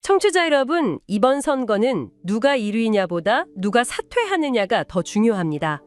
청취자 여러분, 이번 선거는 누가 1위냐보다 누가 사퇴하느냐가 더 중요합니다.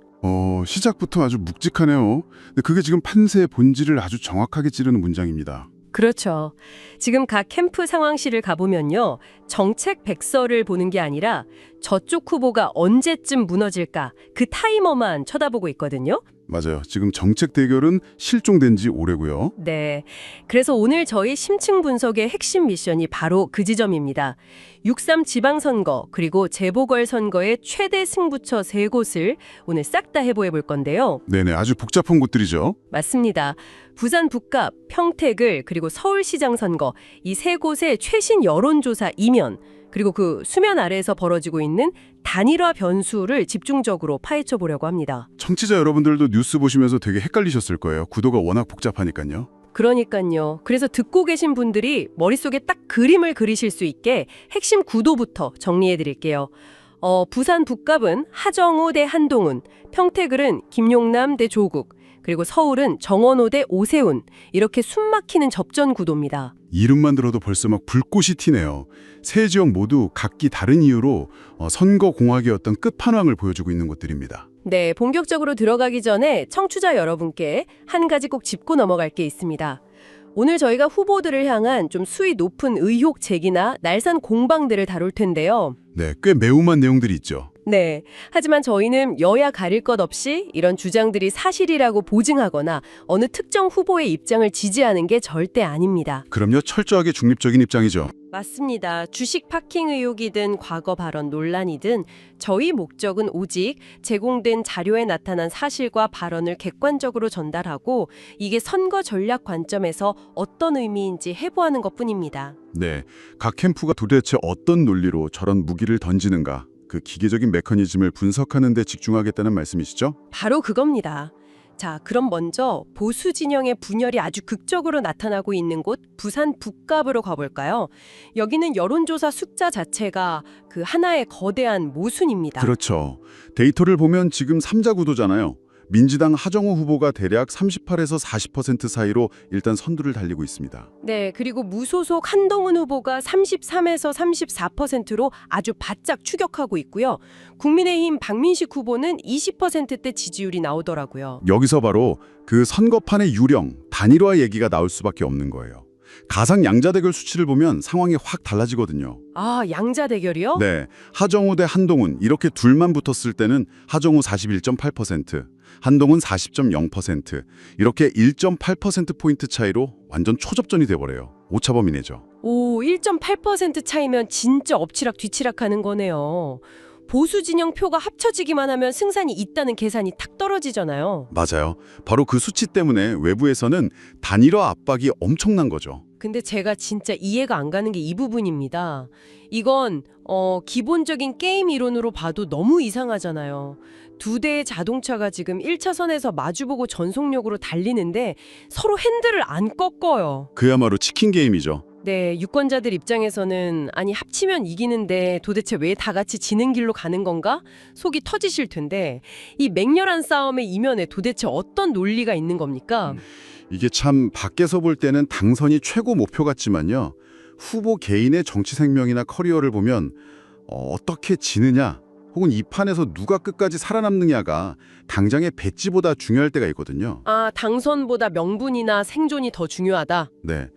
시작부터 아주 묵직하네요. 근데 그게 지금 판세의 본질을 아주 정확하게 찌르는 문장입니다. 그렇죠. 지금 각 캠프 상황실을 가보면요. 정책 백서를 보는 게 아니라 저쪽 후보가 언제쯤 무너질까 그 타이머만 쳐다보고 있거든요. 맞아요. 지금 정책 대결은 실종된 지 오래고요. 네. 그래서 오늘 저희 심층 분석의 핵심 미션이 바로 그 지점입니다. 6.3 지방선거 그리고 재보궐선거의 최대 승부처 세 곳을 오늘 싹 다 해보해 볼 건데요. 네네, 아주 복잡한 곳들이죠. 맞습니다. 부산 북갑, 평택을 그리고 서울시장 선거 이 세 곳의 최신 여론조사 이면 그리고 그 수면 아래에서 벌어지고 있는 단일화 변수를 집중적으로 파헤쳐 보려고 합니다. 청취자 여러분들도 뉴스 보시면서 되게 헷갈리셨을 거예요. 구도가 워낙 복잡하니까요. 그러니까요. 그래서 듣고 계신 분들이 머릿속에 딱 그림을 그리실 수 있게 핵심 구도부터 정리해 드릴게요. 부산 북갑은 하정우 대 한동훈, 평택을은 김용남 대 조국, 그리고 서울은 정원호 대 오세훈 이렇게 숨막히는 접전 구도입니다. 이름만 들어도 벌써 막 불꽃이 튀네요. 세 지역 모두 각기 다른 이유로 선거 공학의 어떤 끝판왕을 보여주고 있는 곳들입니다. 네, 본격적으로 들어가기 전에 청취자 여러분께 한 가지 꼭 짚고 넘어갈 게 있습니다. 오늘 저희가 후보들을 향한 좀 수위 높은 의혹 제기나 날선 공방들을 다룰 텐데요. 네, 꽤 매우만 내용들이 있죠. 네. 하지만 저희는 여야 가릴 것 없이 이런 주장들이 사실이라고 보증하거나 어느 특정 후보의 입장을 지지하는 게 절대 아닙니다. 그럼요, 철저하게 중립적인 입장이죠. 맞습니다. 주식 파킹 의혹이든 과거 발언 논란이든 저희 목적은 오직 제공된 자료에 나타난 사실과 발언을 객관적으로 전달하고 이게 선거 전략 관점에서 어떤 의미인지 해부하는 것뿐입니다. 네, 각 캠프가 도대체 어떤 논리로 저런 무기를 던지는가, 그 기계적인 메커니즘을 분석하는 데 집중하겠다는 말씀이시죠? 바로 그겁니다. 자, 그럼 먼저 보수 진영의 분열이 아주 극적으로 나타나고 있는 곳 부산 북갑으로 가볼까요? 여기는 여론조사 숫자 자체가 그 하나의 거대한 모순입니다. 그렇죠. 데이터를 보면 지금 삼자 구도잖아요. 민주당 하정우 후보가 대략 38에서 40% 사이로 일단 선두를 달리고 있습니다. 네, 그리고 무소속 한동훈 후보가 33에서 34%로 아주 바짝 추격하고 있고요. 국민의힘 박민식 후보는 20%대 지지율이 나오더라고요. 여기서 바로 그 선거판의 유령, 단일화 얘기가 나올 수밖에 없는 거예요. 가상 양자 대결 수치를 보면 상황이 확 달라지거든요. 아, 양자 대결이요? 네, 하정우 대 한동훈 이렇게 둘만 붙었을 때는 하정우 41.8%, 한동훈 40.0% 이렇게 1.8%포인트 차이로 완전 초접전이 돼버려요. 오차범위내죠. 오, 1.8% 차이면 진짜 엎치락 뒤치락 하는 거네요. 보수 진영 표가 합쳐지기만 하면 승산이 있다는 계산이 탁 떨어지잖아요. 맞아요. 바로 그 수치 때문에 외부에서는 단일화 압박이 엄청난 거죠. 근데 제가 진짜 이해가 안 가는 게 이 부분입니다. 이건 기본적인 게임 이론으로 봐도 너무 이상하잖아요. 두 대의 자동차가 지금 1차선에서 마주보고 전속력으로 달리는데 서로 핸들을 안 꺾어요. 그야말로 치킨 게임이죠. 네, 유권자들 입장에서는 아니 합치면 이기는데 도대체 왜 다 같이 지는 길로 가는 건가? 속이 터지실 텐데 이 맹렬한 싸움의 이면에 도대체 어떤 논리가 있는 겁니까? 이게 참 밖에서 볼 때는 당선이 최고 목표 같지만요. 후보 개인의 정치 생명이나 커리어를 보면 어떻게 지느냐 혹은 이 판에서 누가 끝까지 살아남느냐가 당장의 배지보다 중요할 때가 있거든요. 아, 당선보다 명분이나 생존이 더 중요하다. 네,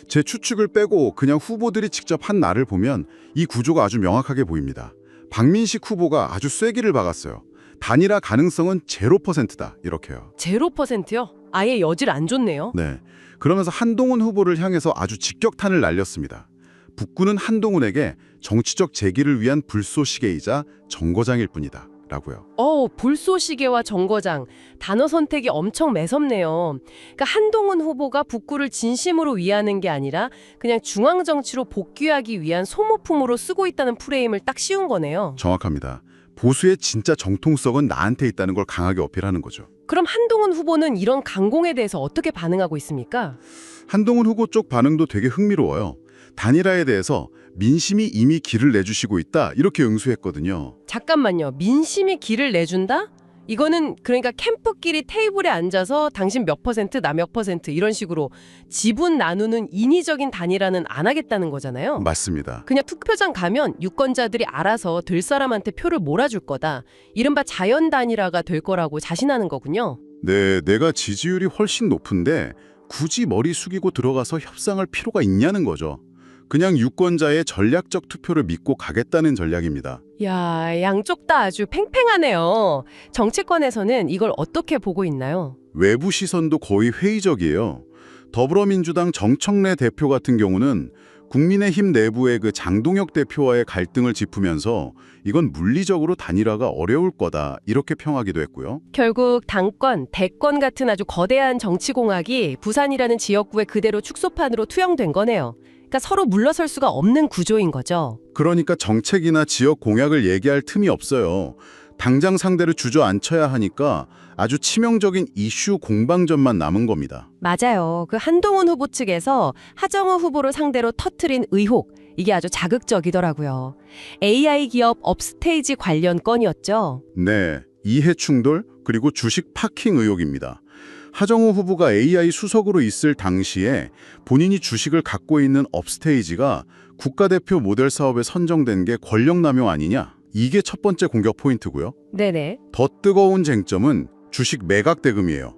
제 추측을 빼고 그냥 후보들이 직접 한 날을 보면 이 구조가 아주 명확하게 보입니다. 박민식 후보가 아주 쐐기를 박았어요. 단일화 가능성은 0%다 이렇게요. 0%요? 아예 여질 안 좋네요. 네, 그러면서 한동훈 후보를 향해서 아주 직격탄을 날렸습니다. 북구는 한동훈에게 정치적 재기를 위한 불쏘시개이자 정거장일 뿐이다 라고요. 불쏘시개와 정거장 단어 선택이 엄청 매섭네요. 그러니까 한동훈 후보가 북구를 진심으로 위하는 게 아니라 그냥 중앙 정치로 복귀하기 위한 소모품으로 쓰고 있다는 프레임을 딱 씌운 거네요. 정확합니다. 보수의 진짜 정통성은 나한테 있다는 걸 강하게 어필하는 거죠. 그럼 한동훈 후보는 이런 강공에 대해서 어떻게 반응하고 있습니까? 한동훈 후보 쪽 반응도 되게 흥미로워요. 단일화에 대해서 민심이 이미 길을 내주시고 있다 이렇게 응수했거든요. 잠깐만요. 민심이 길을 내준다? 이거는 그러니까 캠프끼리 테이블에 앉아서 당신 몇 퍼센트, 나 몇 퍼센트 이런 식으로 지분 나누는 인위적인 단일화는 안 하겠다는 거잖아요. 맞습니다. 그냥 투표장 가면 유권자들이 알아서 될 사람한테 표를 몰아줄 거다. 이른바 자연 단일화가 될 거라고 자신하는 거군요. 네, 내가 지지율이 훨씬 높은데 굳이 머리 숙이고 들어가서 협상할 필요가 있냐는 거죠. 그냥 유권자의 전략적 투표를 믿고 가겠다는 전략입니다. 야, 양쪽 다 아주 팽팽하네요. 정치권에서는 이걸 어떻게 보고 있나요? 외부 시선도 거의 회의적이에요. 더불어민주당 정청래 대표 같은 경우는 국민의힘 내부의 그 장동혁 대표와의 갈등을 짚으면서 이건 물리적으로 단일화가 어려울 거다 이렇게 평하기도 했고요. 결국 당권, 대권 같은 아주 거대한 정치공학이 부산이라는 지역구에 그대로 축소판으로 투영된 거네요. 그러니까 서로 물러설 수가 없는 구조인 거죠. 그러니까 정책이나 지역 공약을 얘기할 틈이 없어요. 당장 상대를 주저앉혀야 하니까 아주 치명적인 이슈 공방전만 남은 겁니다. 맞아요. 그 한동훈 후보 측에서 하정우 후보를 상대로 터트린 의혹, 이게 아주 자극적이더라고요. AI 기업 업스테이지 관련 건이었죠. 네, 이해 충돌 그리고 주식 파킹 의혹입니다. 하정우 후보가 AI 수석으로 있을 당시에 본인이 주식을 갖고 있는 업스테이지가 국가대표 모델 사업에 선정된 게 권력남용 아니냐? 이게 첫 번째 공격 포인트고요. 네네. 더 뜨거운 쟁점은 주식 매각 대금이에요.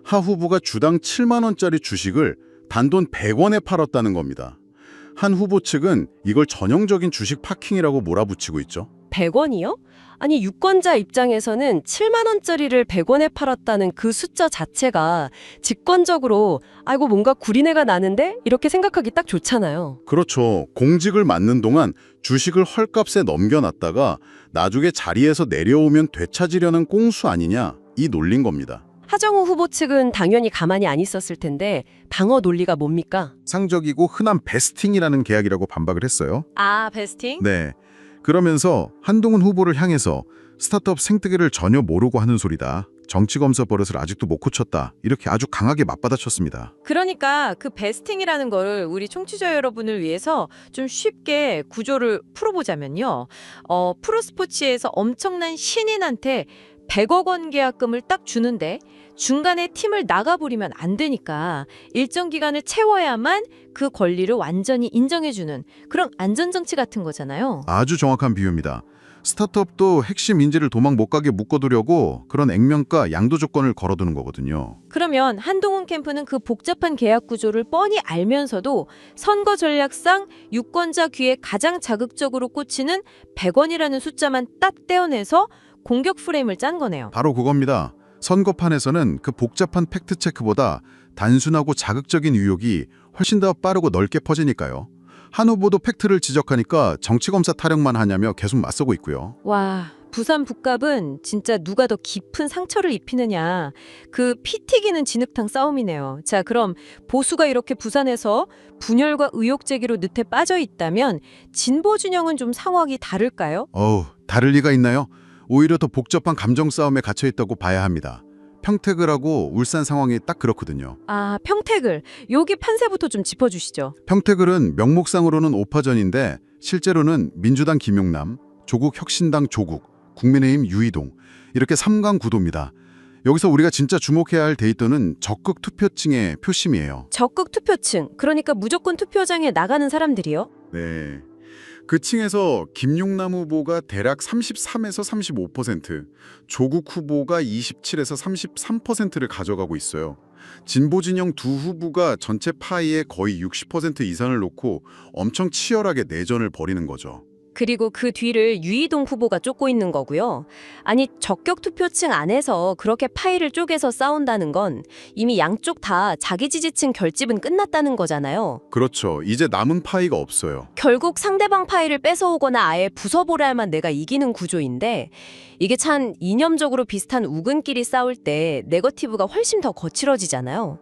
하 후보가 주당 7만 원짜리 주식을 단돈 100원에 팔았다는 겁니다. 한 후보 측은 이걸 전형적인 주식 파킹이라고 몰아붙이고 있죠. 100원이요? 아니 유권자 입장에서는 7만 원짜리를 100원에 팔았다는 그 숫자 자체가 직관적으로 아이고 뭔가 구리내가 나는데? 이렇게 생각하기 딱 좋잖아요. 그렇죠. 공직을 맡는 동안 주식을 헐값에 넘겨놨다가 나중에 자리에서 내려오면 되찾으려는 꽁수 아니냐 이 논리인 겁니다. 하정우 후보 측은 당연히 가만히 안 있었을 텐데 방어 논리가 뭡니까? 상적이고 흔한 베스팅이라는 계약이라고 반박을 했어요. 아, 베스팅? 네. 그러면서 한동훈 후보를 향해서 스타트업 생태계를 전혀 모르고 하는 소리다. 정치검사 버릇을 아직도 못 고쳤다. 이렇게 아주 강하게 맞받아쳤습니다. 그러니까 그 베스팅이라는 거를 우리 청취자 여러분을 위해서 좀 쉽게 구조를 풀어보자면요. 프로스포츠에서 엄청난 신인한테 100억 원 계약금을 딱 주는데 중간에 팀을 나가버리면 안 되니까 일정 기간을 채워야만 그 권리를 완전히 인정해주는 그런 안전장치 같은 거잖아요. 아주 정확한 비유입니다. 스타트업도 핵심 인재를 도망 못 가게 묶어두려고 그런 액면가 양도 조건을 걸어두는 거거든요. 그러면 한동훈 캠프는 그 복잡한 계약 구조를 뻔히 알면서도 선거 전략상 유권자 귀에 가장 자극적으로 꽂히는 100원이라는 숫자만 딱 떼어내서 공격 프레임을 짠 거네요. 바로 그겁니다. 선거판에서는 그 복잡한 팩트체크보다 단순하고 자극적인 의혹이 훨씬 더 빠르고 넓게 퍼지니까요. 한 후보도 팩트를 지적하니까 정치검사 타령만 하냐며 계속 맞서고 있고요. 와, 부산 북갑은 진짜 누가 더 깊은 상처를 입히느냐. 그 피 튀기는 진흙탕 싸움이네요. 자, 그럼 보수가 이렇게 부산에서 분열과 의혹 제기로 늪에 빠져 있다면 진보 진영은 좀 상황이 다를까요? 다를 리가 있나요? 오히려 더 복잡한 감정 싸움에 갇혀 있다고 봐야 합니다. 평택을하고 울산 상황이 딱 그렇거든요. 아, 평택을. 여기 판세부터 좀 짚어주시죠. 평택을은 명목상으로는 5파전인데 실제로는 민주당 김용남, 조국 혁신당 조국, 국민의힘 유이동 이렇게 3강 구도입니다. 여기서 우리가 진짜 주목해야 할 데이터는 적극 투표층의 표심이에요. 적극 투표층, 그러니까 무조건 투표장에 나가는 사람들이요? 네. 그 층에서 김용남 후보가 대략 33에서 35%, 조국 후보가 27에서 33%를 가져가고 있어요. 진보 진영 두 후보가 전체 파이의 거의 60% 이상을 놓고 엄청 치열하게 내전을 벌이는 거죠. 그리고 그 뒤를 유이동 후보가 쫓고 있는 거고요. 아니, 적격 투표층 안에서 그렇게 파이를 쪼개서 싸운다는 건 이미 양쪽 다 자기 지지층 결집은 끝났다는 거잖아요. 그렇죠. 이제 남은 파이가 없어요. 결국 상대방 파이를 뺏어오거나 아예 부숴보려야만 내가 이기는 구조인데 이게 참 이념적으로 비슷한 우근끼리 싸울 때 네거티브가 훨씬 더 거칠어지잖아요.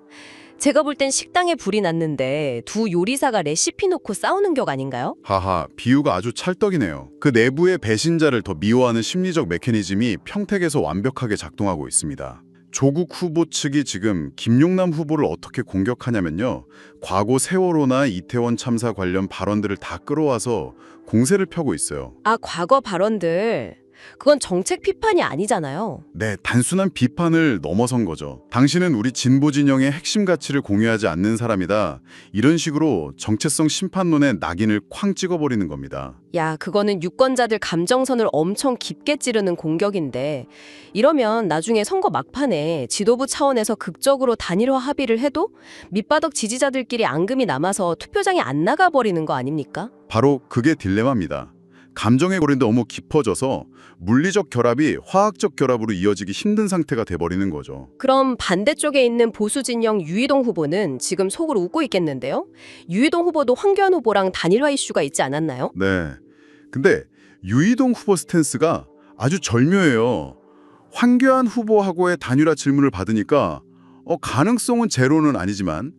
제가 볼 땐 식당에 불이 났는데 두 요리사가 레시피 놓고 싸우는 격 아닌가요? 하하, 비유가 아주 찰떡이네요. 그 내부의 배신자를 더 미워하는 심리적 메커니즘이 평택에서 완벽하게 작동하고 있습니다. 조국 후보 측이 지금 김용남 후보를 어떻게 공격하냐면요. 과거 세월호나 이태원 참사 관련 발언들을 다 끌어와서 공세를 펴고 있어요. 아, 과거 발언들. 그건 정책 비판이 아니잖아요. 네, 단순한 비판을 넘어선 거죠. 당신은 우리 진보 진영의 핵심 가치를 공유하지 않는 사람이다. 이런 식으로 정체성 심판론에 낙인을 쾅 찍어버리는 겁니다. 야, 그거는 유권자들 감정선을 엄청 깊게 찌르는 공격인데 이러면 나중에 선거 막판에 지도부 차원에서 극적으로 단일화 합의를 해도 밑바닥 지지자들끼리 앙금이 남아서 투표장에 안 나가버리는 거 아닙니까? 바로 그게 딜레마입니다. 감정의 고리도 너무 깊어져서 물리적 결합이 화학적 결합으로 이어지기 힘든 상태가 돼버리는 거죠. 그럼 반대쪽에 있는 보수 진영 유이동 후보는 지금 속으로 웃고 있겠는데요? 유이동 후보도 황교안 후보랑 단일화 이슈가 있지 않았나요? 네. 근데 유이동 후보 스탠스가 아주 절묘해요. 황교안 후보하고의 단일화 질문을 받으니까 가능성은 제로는 아니지만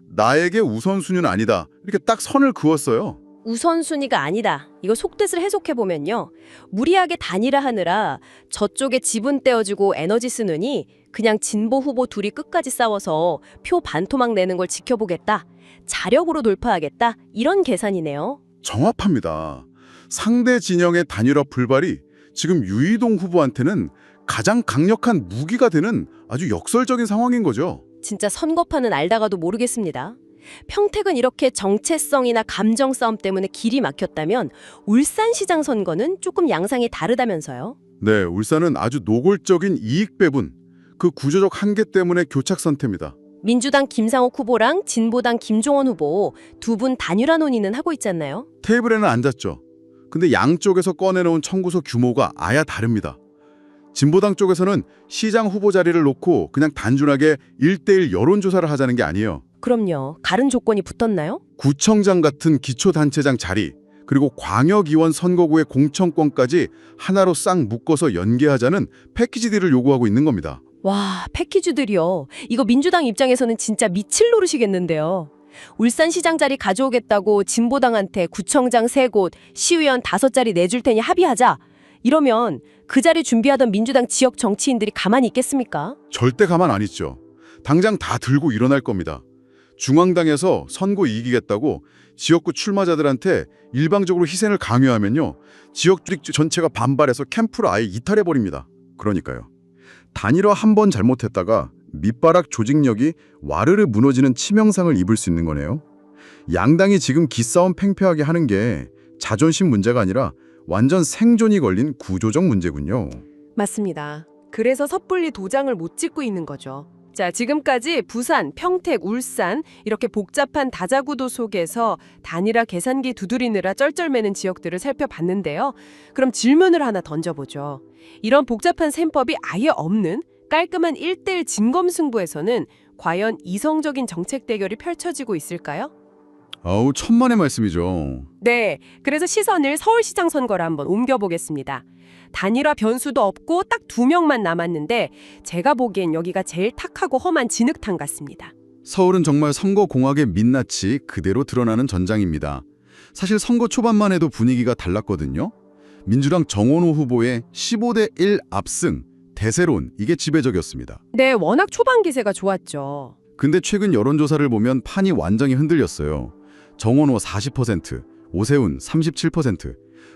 나에게 우선순위는 아니다. 이렇게 딱 선을 그었어요. 우선순위가 아니다. 이거 속뜻을 해석해보면요. 무리하게 단일화하느라 저쪽에 지분 떼어주고 에너지 쓰느니 그냥 진보 후보 둘이 끝까지 싸워서 표 반토막 내는 걸 지켜보겠다. 자력으로 돌파하겠다. 이런 계산이네요. 정확합니다. 상대 진영의 단일화 불발이 지금 유이동 후보한테는 가장 강력한 무기가 되는 아주 역설적인 상황인 거죠. 진짜 선거판은 알다가도 모르겠습니다. 평택은 이렇게 정체성이나 감정 싸움 때문에 길이 막혔다면 울산시장 선거는 조금 양상이 다르다면서요? 네, 울산은 아주 노골적인 이익 배분, 그 구조적 한계 때문에 교착 상태입니다. 민주당 김상옥 후보랑 진보당 김종원 후보 두 분 단일화 논의는 하고 있잖아요. 테이블에는 앉았죠. 근데 양쪽에서 꺼내놓은 청구서 규모가 아야 다릅니다. 진보당 쪽에서는 시장 후보 자리를 놓고 그냥 단순하게 1대1 여론조사를 하자는 게 아니에요. 그럼요. 다른 조건이 붙었나요? 구청장 같은 기초단체장 자리, 그리고 광역의원 선거구의 공천권까지 하나로 싹 묶어서 연계하자는 패키지 딜을 요구하고 있는 겁니다. 와, 패키지들이요. 이거 민주당 입장에서는 진짜 미칠 노릇이겠는데요. 울산시장 자리 가져오겠다고 진보당한테 구청장 3곳, 시의원 5자리 내줄 테니 합의하자. 이러면 그 자리 준비하던 민주당 지역 정치인들이 가만히 있겠습니까? 절대 가만 안 있죠. 당장 다 들고 일어날 겁니다. 중앙당에서 선거 이기겠다고 지역구 출마자들한테 일방적으로 희생을 강요하면요. 지역 조직 전체가 반발해서 캠프를 아예 이탈해버립니다. 그러니까요. 단일화 한 번 잘못했다가 밑바닥 조직력이 와르르 무너지는 치명상을 입을 수 있는 거네요. 양당이 지금 기싸움 팽팽하게 하는 게 자존심 문제가 아니라 완전 생존이 걸린 구조적 문제군요. 맞습니다. 그래서 섣불리 도장을 못 찍고 있는 거죠. 자, 지금까지 부산, 평택, 울산 이렇게 복잡한 다자구도 속에서 단일화 계산기 두드리느라 쩔쩔매는 지역들을 살펴봤는데요. 그럼 질문을 하나 던져보죠. 이런 복잡한 셈법이 아예 없는 깔끔한 1대1 진검승부에서는 과연 이성적인 정책 대결이 펼쳐지고 있을까요? 아우, 천만의 말씀이죠. 네, 그래서 시선을 서울시장 선거로 한번 옮겨보겠습니다. 단일화 변수도 없고 딱 2명만 남았는데 제가 보기엔 여기가 제일 탁하고 험한 진흙탕 같습니다. 서울은 정말 선거 공학의 민낯이 그대로 드러나는 전장입니다. 사실 선거 초반만 해도 분위기가 달랐거든요. 민주당 정원호 후보의 15대 1 압승, 대세론, 이게 지배적이었습니다. 네, 워낙 초반 기세가 좋았죠. 근데 최근 여론조사를 보면 판이 완전히 흔들렸어요. 정원호 40%, 오세훈 37%,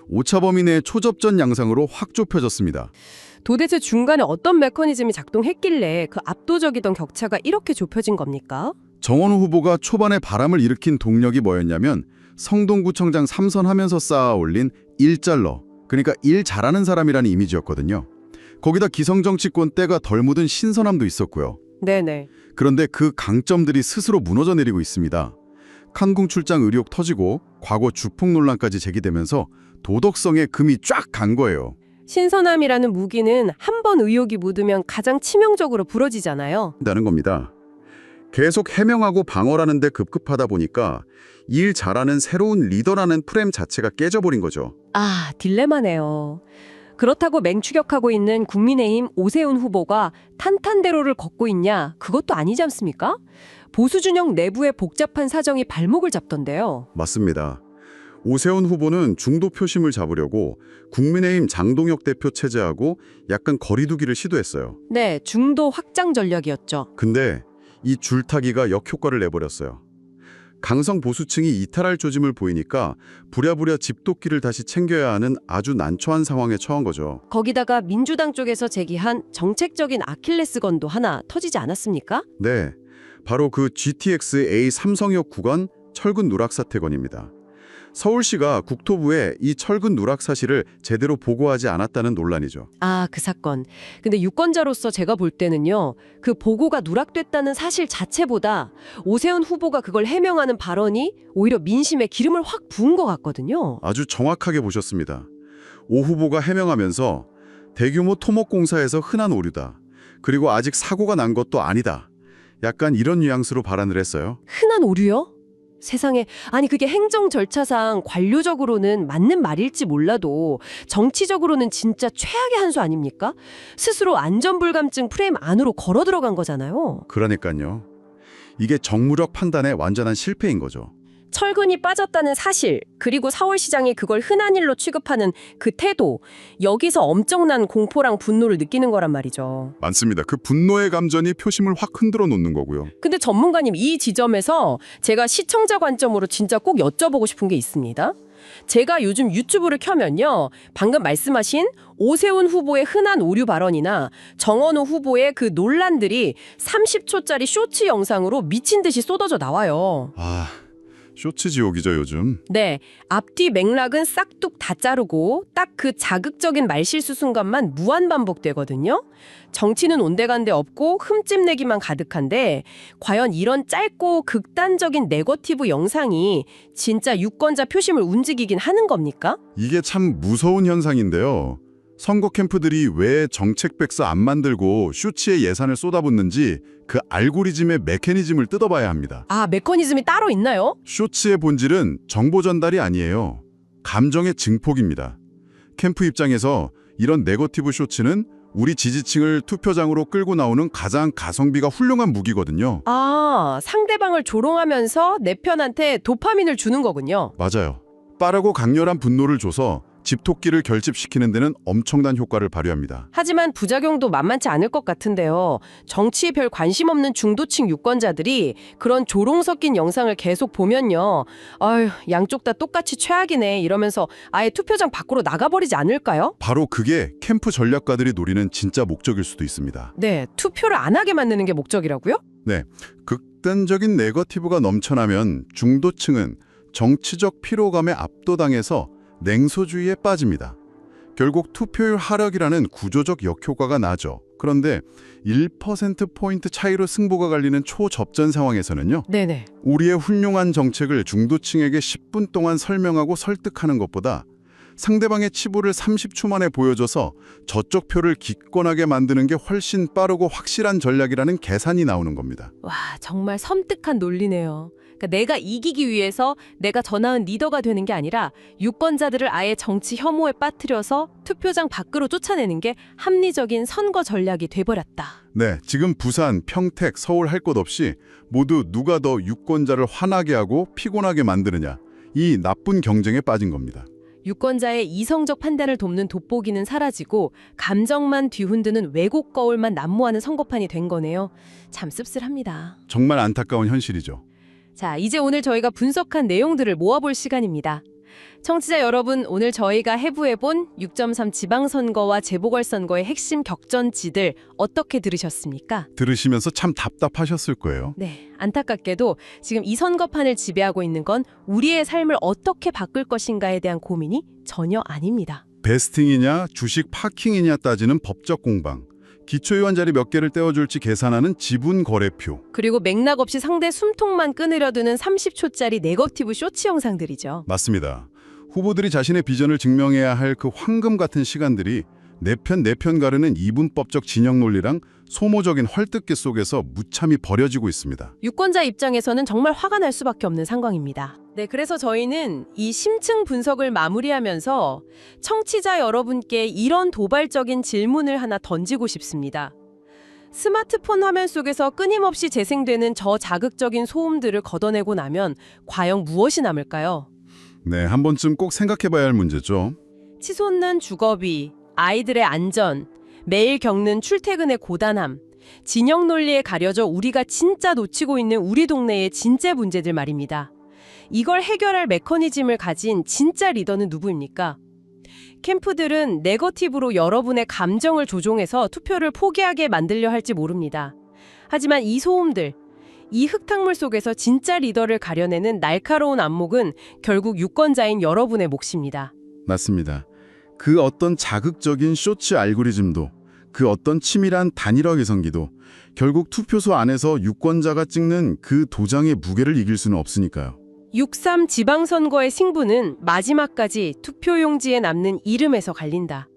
오차 범위 내 초접전 양상으로 확 좁혀졌습니다. 도대체 중간에 어떤 메커니즘이 작동했길래 그 압도적이던 격차가 이렇게 좁혀진 겁니까? 정원호 후보가 초반에 바람을 일으킨 동력이 뭐였냐면 성동구청장 3선 하면서 쌓아 올린 일잘러, 그러니까 일 잘하는 사람이라는 이미지였거든요. 거기다 기성정치권 때가 덜 묻은 신선함도 있었고요. 네네. 그런데 그 강점들이 스스로 무너져 내리고 있습니다. 칸궁 출장 의혹 터지고 과거 주폭 논란까지 제기되면서 도덕성에 금이 쫙 간 거예요. 신선함이라는 무기는 한 번 의혹이 묻으면 가장 치명적으로 부러지잖아요. 다는 겁니다. 계속 해명하고 방어라는 데 급급하다 보니까 일 잘하는 새로운 리더라는 프레임 자체가 깨져버린 거죠. 아, 딜레마네요. 그렇다고 맹추격하고 있는 국민의힘 오세훈 후보가 탄탄대로를 걷고 있냐? 그것도 아니지 않습니까? 보수 진영 내부의 복잡한 사정이 발목을 잡던데요. 맞습니다. 오세훈 후보는 중도 표심을 잡으려고 국민의힘 장동혁 대표 체제하고 약간 거리두기를 시도했어요. 네, 중도 확장 전략이었죠. 근데 이 줄타기가 역효과를 내버렸어요. 강성 보수층이 이탈할 조짐을 보이니까 부랴부랴 집도끼를 다시 챙겨야 하는 아주 난처한 상황에 처한 거죠. 거기다가 민주당 쪽에서 제기한 정책적인 아킬레스건도 하나 터지지 않았습니까? 네, 바로 그 GTX A 삼성역 구간 철근 누락 사태건입니다. 서울시가 국토부에 이 철근 누락 사실을 제대로 보고하지 않았다는 논란이죠. 아, 그 사건. 근데 유권자로서 제가 볼 때는요, 그 보고가 누락됐다는 사실 자체보다 오세훈 후보가 그걸 해명하는 발언이 오히려 민심에 기름을 확 부은 것 같거든요. 아주 정확하게 보셨습니다. 오 후보가 해명하면서 대규모 토목공사에서 흔한 오류다. 그리고 아직 사고가 난 것도 아니다. 약간 이런 뉘앙스로 발언을 했어요. 흔한 오류요? 세상에, 아니 그게 행정 절차상 관료적으로는 맞는 말일지 몰라도 정치적으로는 진짜 최악의 한 수 아닙니까? 스스로 안전불감증 프레임 안으로 걸어 들어간 거잖아요. 그러니까요. 이게 정무적 판단의 완전한 실패인 거죠. 철근이 빠졌다는 사실, 그리고 서울시장이 그걸 흔한 일로 취급하는 그 태도, 여기서 엄청난 공포랑 분노를 느끼는 거란 말이죠. 맞습니다. 그 분노의 감전이 표심을 확 흔들어 놓는 거고요. 근데 전문가님, 이 지점에서 제가 시청자 관점으로 진짜 꼭 여쭤보고 싶은 게 있습니다. 제가 요즘 유튜브를 켜면요, 방금 말씀하신 오세훈 후보의 흔한 오류 발언이나 정원우 후보의 그 논란들이 30초짜리 쇼츠 영상으로 미친 듯이 쏟아져 나와요. 아, 쇼츠 지옥이죠, 요즘. 네, 앞뒤 맥락은 싹둑 다 자르고 딱 그 자극적인 말실수 순간만 무한 반복되거든요. 정치는 온데간데 없고 흠집내기만 가득한데 과연 이런 짧고 극단적인 네거티브 영상이 진짜 유권자 표심을 움직이긴 하는 겁니까? 이게 참 무서운 현상인데요. 선거 캠프들이 왜 정책 백서 안 만들고 쇼츠에 예산을 쏟아붓는지 그 알고리즘의 메커니즘을 뜯어봐야 합니다. 아, 메커니즘이 따로 있나요? 쇼츠의 본질은 정보 전달이 아니에요. 감정의 증폭입니다. 캠프 입장에서 이런 네거티브 쇼츠는 우리 지지층을 투표장으로 끌고 나오는 가장 가성비가 훌륭한 무기거든요. 아, 상대방을 조롱하면서 내 편한테 도파민을 주는 거군요. 맞아요. 빠르고 강렬한 분노를 줘서 집토끼를 결집시키는 데는 엄청난 효과를 발휘합니다. 하지만 부작용도 만만치 않을 것 같은데요. 정치에 별 관심 없는 중도층 유권자들이 그런 조롱 섞인 영상을 계속 보면요. 아유, 양쪽 다 똑같이 최악이네 이러면서 아예 투표장 밖으로 나가버리지 않을까요? 바로 그게 캠프 전략가들이 노리는 진짜 목적일 수도 있습니다. 네, 투표를 안 하게 만드는 게 목적이라고요? 네, 극단적인 네거티브가 넘쳐나면 중도층은 정치적 피로감에 압도당해서 냉소주의에 빠집니다. 결국 투표율 하락이라는 구조적 역효과가 나죠. 그런데 1%포인트 차이로 승부가 갈리는 초접전 상황에서는요. 네네. 우리의 훌륭한 정책을 중도층에게 10분 동안 설명하고 설득하는 것보다 상대방의 치부를 30초 만에 보여줘서 저쪽 표를 기권하게 만드는 게 훨씬 빠르고 확실한 전략이라는 계산이 나오는 겁니다. 와, 정말 섬뜩한 논리네요. 그러니까 내가 이기기 위해서 내가 더 나은 리더가 되는 게 아니라 유권자들을 아예 정치 혐오에 빠뜨려서 투표장 밖으로 쫓아내는 게 합리적인 선거 전략이 돼버렸다. 네, 지금 부산, 평택, 서울 할 것 없이 모두 누가 더 유권자를 화나게 하고 피곤하게 만드느냐, 이 나쁜 경쟁에 빠진 겁니다. 유권자의 이성적 판단을 돕는 돋보기는 사라지고 감정만 뒤흔드는 왜곡 거울만 난무하는 선거판이 된 거네요. 참 씁쓸합니다. 정말 안타까운 현실이죠. 자, 이제 오늘 저희가 분석한 내용들을 모아볼 시간입니다. 청취자 여러분, 오늘 저희가 해부해본 6.3 지방선거와 재보궐선거의 핵심 격전지들 어떻게 들으셨습니까? 들으시면서 참 답답하셨을 거예요. 네, 안타깝게도 지금 이 선거판을 지배하고 있는 건 우리의 삶을 어떻게 바꿀 것인가에 대한 고민이 전혀 아닙니다. 베스팅이냐 주식 파킹이냐 따지는 법적 공방, 기초의원 자리 몇 개를 떼어줄지 계산하는 지분 거래표. 그리고 맥락 없이 상대 숨통만 끊으려 드는 30초짜리 네거티브 쇼츠 영상들이죠. 맞습니다. 후보들이 자신의 비전을 증명해야 할 그 황금 같은 시간들이 내 편 가르는 이분법적 진영 논리랑 소모적인 헐뜯기 속에서 무참히 버려지고 있습니다. 유권자 입장에서는 정말 화가 날 수밖에 없는 상황입니다. 네, 그래서 저희는 이 심층 분석을 마무리하면서 청취자 여러분께 이런 도발적인 질문을 하나 던지고 싶습니다. 스마트폰 화면 속에서 끊임없이 재생되는 저자극적인 소음들을 걷어내고 나면 과연 무엇이 남을까요? 네, 한 번쯤 꼭 생각해봐야 할 문제죠. 치솟는 주거비, 아이들의 안전, 매일 겪는 출퇴근의 고단함, 진영 논리에 가려져 우리가 진짜 놓치고 있는 우리 동네의 진짜 문제들 말입니다. 이걸 해결할 메커니즘을 가진 진짜 리더는 누구입니까? 캠프들은 네거티브로 여러분의 감정을 조종해서 투표를 포기하게 만들려 할지 모릅니다. 하지만 이 소음들, 이 흙탕물 속에서 진짜 리더를 가려내는 날카로운 안목은 결국 유권자인 여러분의 몫입니다. 맞습니다. 그 어떤 자극적인 쇼츠 알고리즘도, 그 어떤 치밀한 단일화 개선기도 결국 투표소 안에서 유권자가 찍는 그 도장의 무게를 이길 수는 없으니까요. 6.3 지방선거의 승부는 마지막까지 투표용지에 남는 이름에서 갈린다.